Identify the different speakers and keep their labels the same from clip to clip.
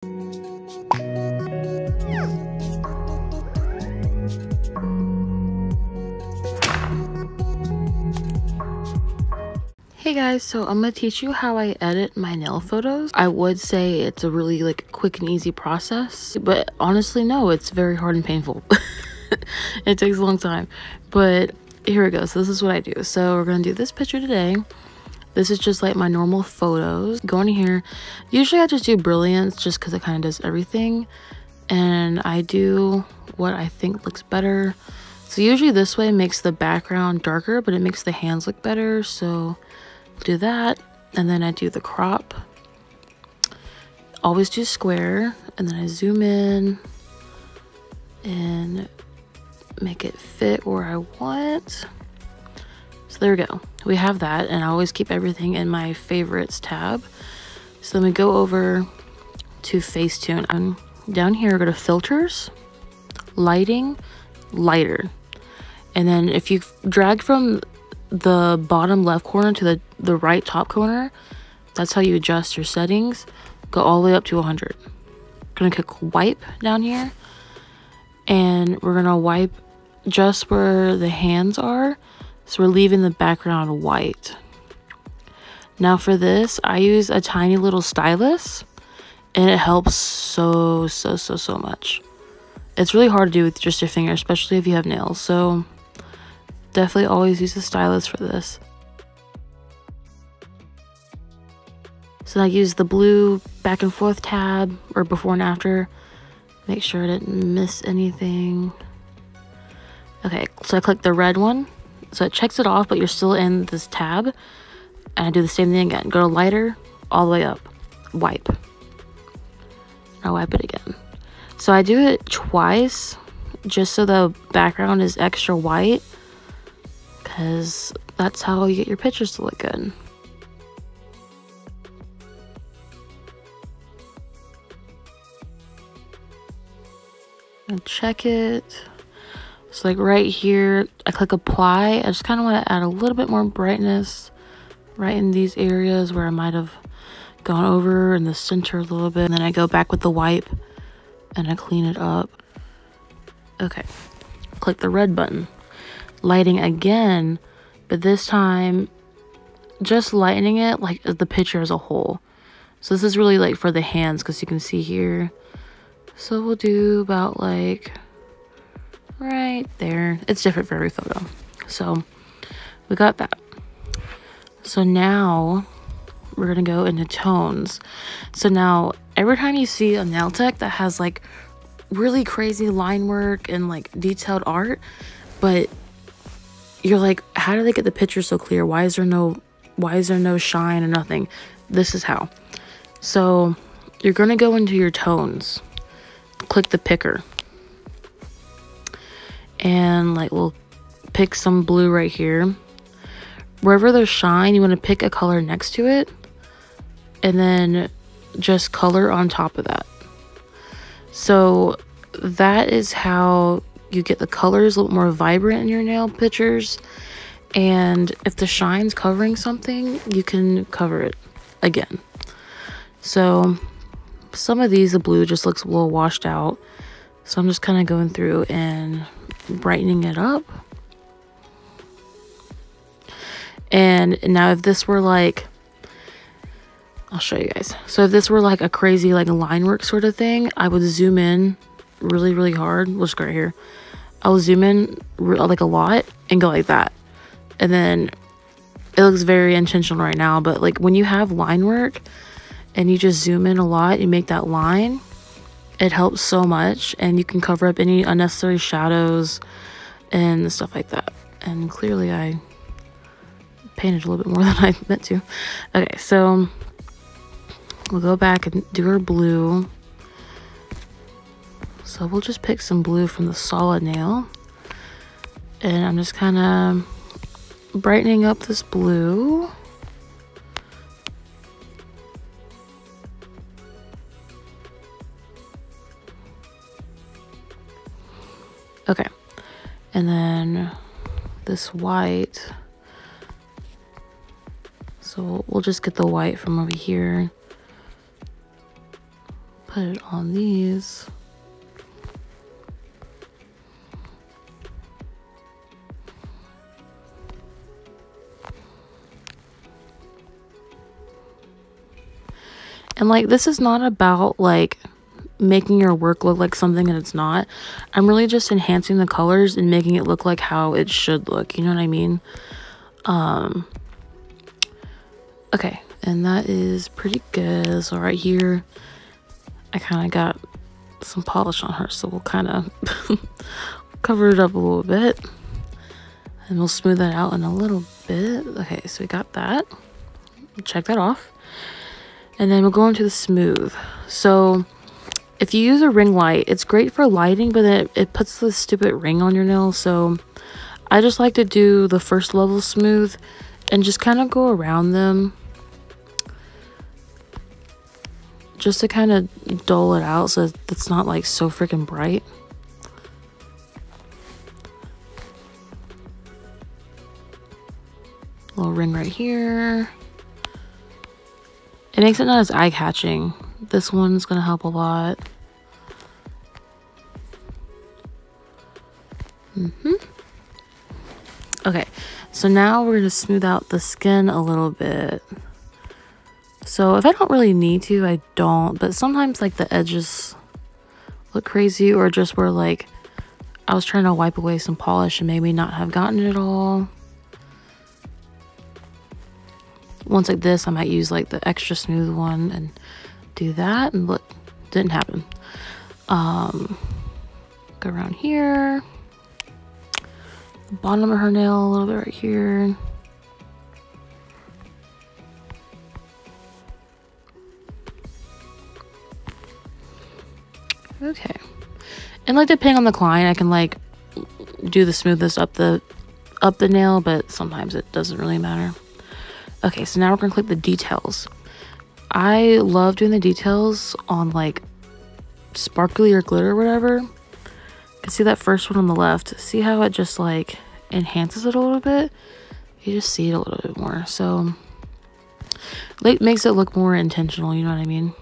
Speaker 1: Hey guys, so I'm gonna teach you how I edit my nail photos. I would say it's a really like quick and easy process, but honestly no, it's very hard and painful. It takes a long time, but here we go. So this is what I do. So we're gonna do this picture today. This is just like my normal photos. Go in here. Usually I just do brilliance just because it kind of does everything, and I do what I think looks better. So usually this way makes the background darker, but it makes the hands look better. So do that, and then I do the crop. Always do square, and then I zoom in and make it fit where I want. So there we go. We have that, and I always keep everything in my favorites tab. So then we go over to Facetune. I'm down here, go to filters, lighting, lighter, and then if you drag from the bottom left corner to the right top corner, that's how you adjust your settings. Go all the way up to 100. Gonna click wipe down here, and we're gonna wipe just where the hands are, so we're leaving the background white. Now for this, I use a tiny little stylus, and it helps so much. It's really hard to do with just your finger, especially if you have nails, so definitely always use a stylus for this. So I use the blue back and forth tab, or before and after. Make sure I didn't miss anything. Okay, so I click the red one. So it checks it off, but you're still in this tab. And I do the same thing again. Go to lighter, all the way up. Wipe. I'll wipe it again. So I do it twice, just so the background is extra white, because that's how you get your pictures to look good. And check it. So like right here, I click apply. I just kind of want to add a little bit more brightness right in these areas where I might have gone over in the center a little bit. And then I go back with the wipe and I clean it up. Okay, click the red button. Lighting again, but this time just lightening it like the picture as a whole. So this is really like for the hands, because you can see here. So we'll do about like right there. It's different for every photo. So we got that. So now we're gonna go into tones. So now every time you see a nail tech that has like really crazy line work and like detailed art, but you're like, how do they get the picture so clear? Why is there no shine or nothing? This is how. So you're gonna go into your tones, click the picker, and like we'll pick some blue right here. Wherever there's shine, you want to pick a color next to it, and then just color on top of that. So that is how you get the colors a little more vibrant in your nail pictures. And if the shine's covering something, you can cover it again. So some of these, the blue just looks a little washed out, so I'm just kind of going through and brightening it up. And now if this were like, I'll show you guys. So if this were like a crazy like line work sort of thing, I would zoom in really hard. We'll just go right here. I'll zoom in like a lot and go like that, and then it looks very intentional right now, but like when you have line work and you just zoom in a lot, you make that line, it helps so much, and you can cover up any unnecessary shadows and stuff like that. And clearly I painted a little bit more than I meant to. Okay, so we'll go back and do our blue. So we'll just pick some blue from the solid nail, and I'm just kind of brightening up this blue. Okay, and then this white, so we'll just get the white from over here, put it on these. And like, this is not about like making your work look like something that it's not. I'm really just enhancing the colors and making it look like how it should look, you know what I mean? Okay, and that is pretty good. So right here I kind of got some polish on her, so we'll kind of cover it up a little bit and we'll smooth that out in a little bit. Okay, so we got that. Check that off. And then we'll go into the smooth. So if you use a ring light, it's great for lighting, but it puts this stupid ring on your nail. So I just like to do the first level smooth and just kind of go around them, just to kind of dull it out so it's not like so freaking bright. Little ring right here. It makes it not as eye-catching. This one's gonna help a lot. Okay, so now we're gonna smooth out the skin a little bit. So if I don't really need to, I don't, but sometimes like the edges look crazy, or just where like I was trying to wipe away some polish and maybe not have gotten it all. Once like this, I might use like the extra smooth one and do that, and look, didn't happen. Go around here, the bottom of her nail a little bit right here. Okay, and like depending on the client, I can like do the smoothness up the nail, but sometimes it doesn't really matter. Okay, so now we're gonna click the details. I love doing the details on like sparkly or glitter or whatever. You can see that first one on the left. See how it just like enhances it a little bit? You just see it a little bit more. So like makes it look more intentional, you know what I mean?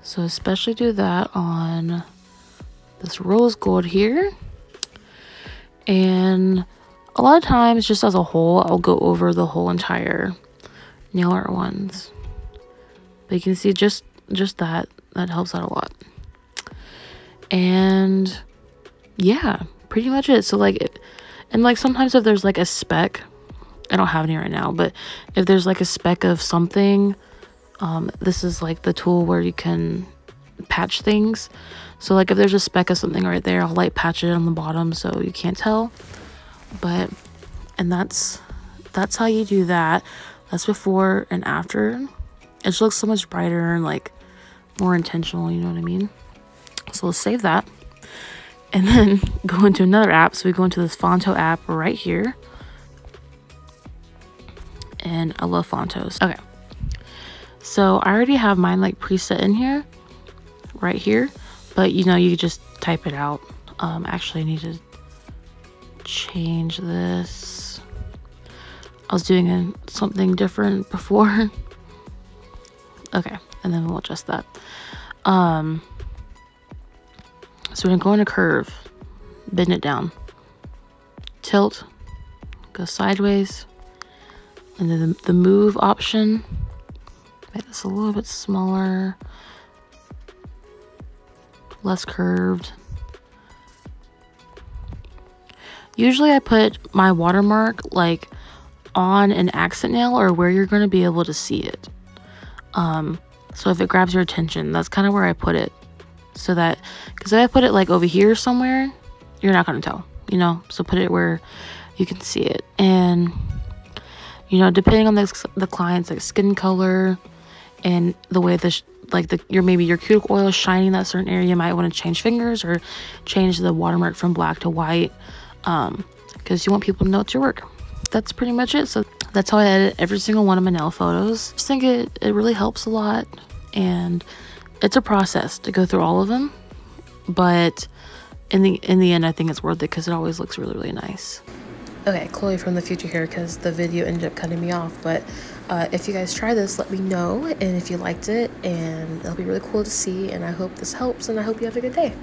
Speaker 1: So especially do that on this rose gold here. And a lot of times, just as a whole, I'll go over the whole entire nail art ones. But you can see just that helps out a lot. And yeah, pretty much it. So like, and like sometimes if there's like a speck, I don't have any right now, but if there's like a speck of something, this is like the tool where you can patch things. So like if there's a speck of something right there, I'll light patch it on the bottom so you can't tell. But and that's how you do that. That's before and after. It just looks so much brighter and like more intentional, you know what I mean? So we'll save that and then go into another app. So we go into this Fonto app right here, and I love Fontos. Okay, so I already have mine like preset in here right here, but you know, you just type it out. Actually I need to change this. I was doing something different before. Okay, and then we'll adjust that. So we're gonna go into curve, bend it down, tilt, go sideways, and then the move option, make this a little bit smaller, less curved. Usually I put my watermark like on an accent nail or where you're going to be able to see it. So if it grabs your attention, that's kind of where I put it. So that, because if I put it like over here somewhere, you're not going to tell, you know? So put it where you can see it. And, you know, depending on the client's like skin color and the way maybe your cuticle oil is shining that certain area, you might want to change fingers or change the watermark from black to white. Because you want people to know it's your work. That's pretty much it. So that's how I edit every single one of my nail photos. I just think it really helps a lot, and it's a process to go through all of them, but in the end I think it's worth it because it always looks really, really nice. Okay, Chloe from the future here, because the video ended up cutting me off. But if you guys try this, let me know, and if you liked it, and it'll be really cool to see. And I hope this helps, and I hope you have a good day.